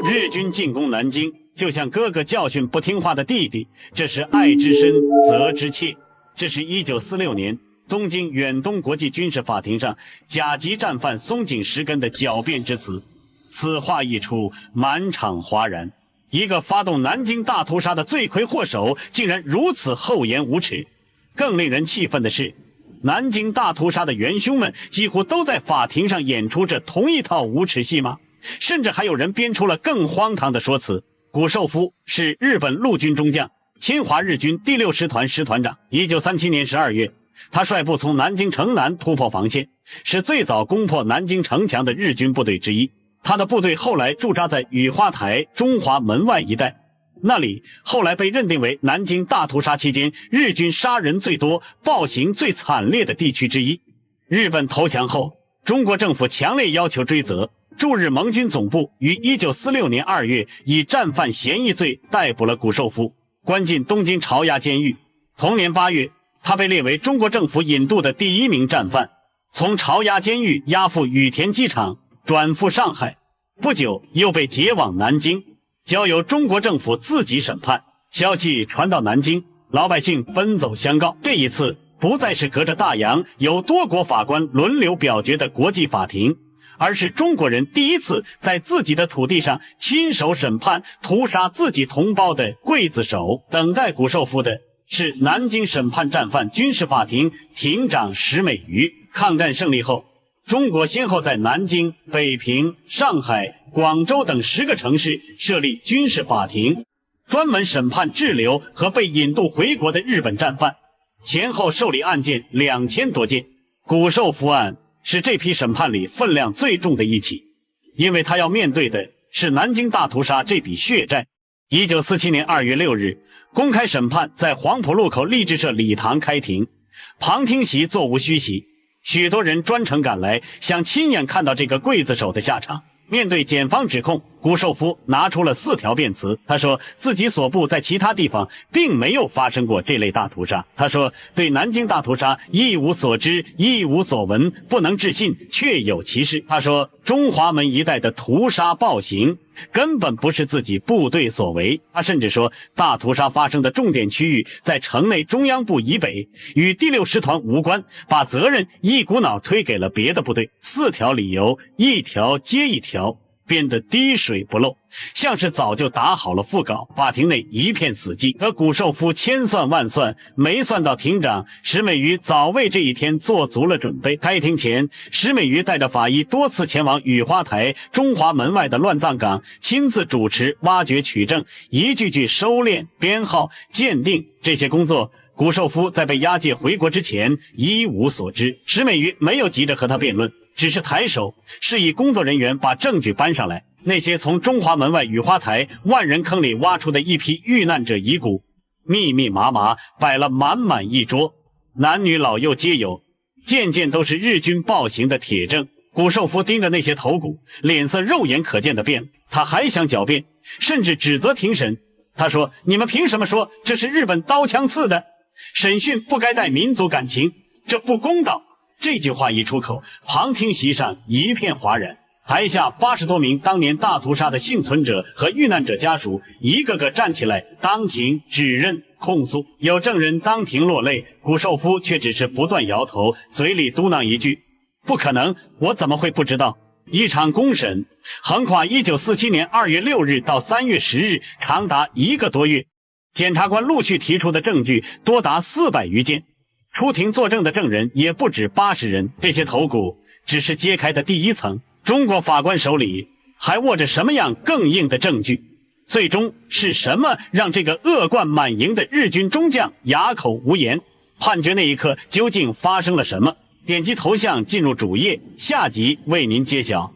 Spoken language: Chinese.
日軍進攻南京，就像哥哥教訓不聽話的弟弟，這是愛之深，責之切。這是1946年東京遠東國際軍事法庭上甲級戰犯松井石根的狡辯之詞。此話一出，滿場譁然。一個發動南京大屠殺的罪魁禍首，竟然如此厚顏無恥。更令人氣憤的是，南京大屠殺的元兇們幾乎都在法庭上演出着同一套无恥戲码，甚至還有人編出了更荒唐的说辭。谷壽夫是日本陸軍中將，侵華日軍第6師團師團長。1937年12月，他率部從南京城南突破防線，是最早攻破南京城牆的日軍部隊之一。他的部队後來駐紮在雨花台中華門外一帶，那裡後來被認定為南京大屠殺期間日軍殺人最多、暴行最慘烈的地区之一。日本投降後，中國政府強烈要求追責，駐日盟軍總部於1946年2月以戰犯嫌疑罪逮捕了谷壽夫，關進東京朝押監獄。同年8月，他被列為中國政府引渡的第1名戰犯，從朝押監獄押赴羽田機場，轉赴上海，不久又被解往南京，交由中國政府自己審判。消息傳到南京，老百姓奔走相告。這一次不再是隔着大洋由多國法官輪流表決的國際法庭，而是中國人第一次在自己的土地上親手審判屠殺自己同胞的刽子手。等待谷壽夫的是南京審判戰犯軍事法庭庭長石美瑜。抗戰勝利後，中國先後在南京、北平、上海、廣州等10個城市設立軍事法庭，專門審判滯留和被引渡回國的日本戰犯，前後受理案件2000多件。谷壽夫案是這批審判裡分量最重的一起，因為他要面對的是南京大屠殺這筆血債。1947年2月6日，公開審判在黃埔路口勵志社禮堂開庭，旁聽席座無虛席。許多人專程趕來，想親眼看到這個劊子手的下場。面對檢方指控，谷壽夫拿出了4條辯詞。他說自己所部在其他地方並沒有發生過這類大屠殺。他說對南京大屠殺一無所知，一無所聞，不能置信，確有其事。他說中華門一帶的屠殺暴行根本不是自己部隊所為。他甚至說大屠殺發生的重點區域在城內中央部以北，與第6師團無關，把責任一股腦推給了別的部隊。4條理由一條接一條，編得滴水不漏，像是早就打好了副稿。法庭內一片死寂，可谷壽夫千算萬算，沒算到庭長石美瑜早為這一天做足了準備。開庭前，石美瑜帶着法醫多次前往雨花台中華門外的亂葬崗，親自主持挖掘取證，一句句收斂、編號、鑑定這些工作，谷壽夫在被押解回國之前一無所知。石美瑜沒有急着和他辯論，只是抬手示意工作人員把證據搬上來。那些從中華門外雨花台萬人坑裡挖出的一批遇難者遺骨，密密麻麻擺了滿滿一桌，男女老幼皆有，件件都是日軍暴行的鐵證。谷壽夫盯着那些頭骨，臉色肉眼可見的變了。他還想狡辯，甚至指責庭審。他說：“你們憑什麼說這是日本刀槍刺的？審訊不該帶民族感情，這不公道。”這句話一出口，旁聽席上一片譁然。台下80多名當年大屠殺的幸存者和遇難者家屬一個個站起來當庭指認控訴，有證人當庭落淚，谷壽夫卻只是不斷搖頭，嘴裡嘟囔一句：“不可能，我怎麼會不知道？”一場公審橫跨1947年2月6日到3月10日，長達1個多月。檢察官陸續提出的證據多達400餘件，出庭作證的證人也不止80人。這些頭骨只是揭開的第一層，中國法官手裡還握着什麼樣更硬的證據？最終是什麼讓這個惡貫滿盈的日軍中將啞口無言？判決那一刻究竟發生了什麼？點擊頭像進入主頁，下集為您揭曉。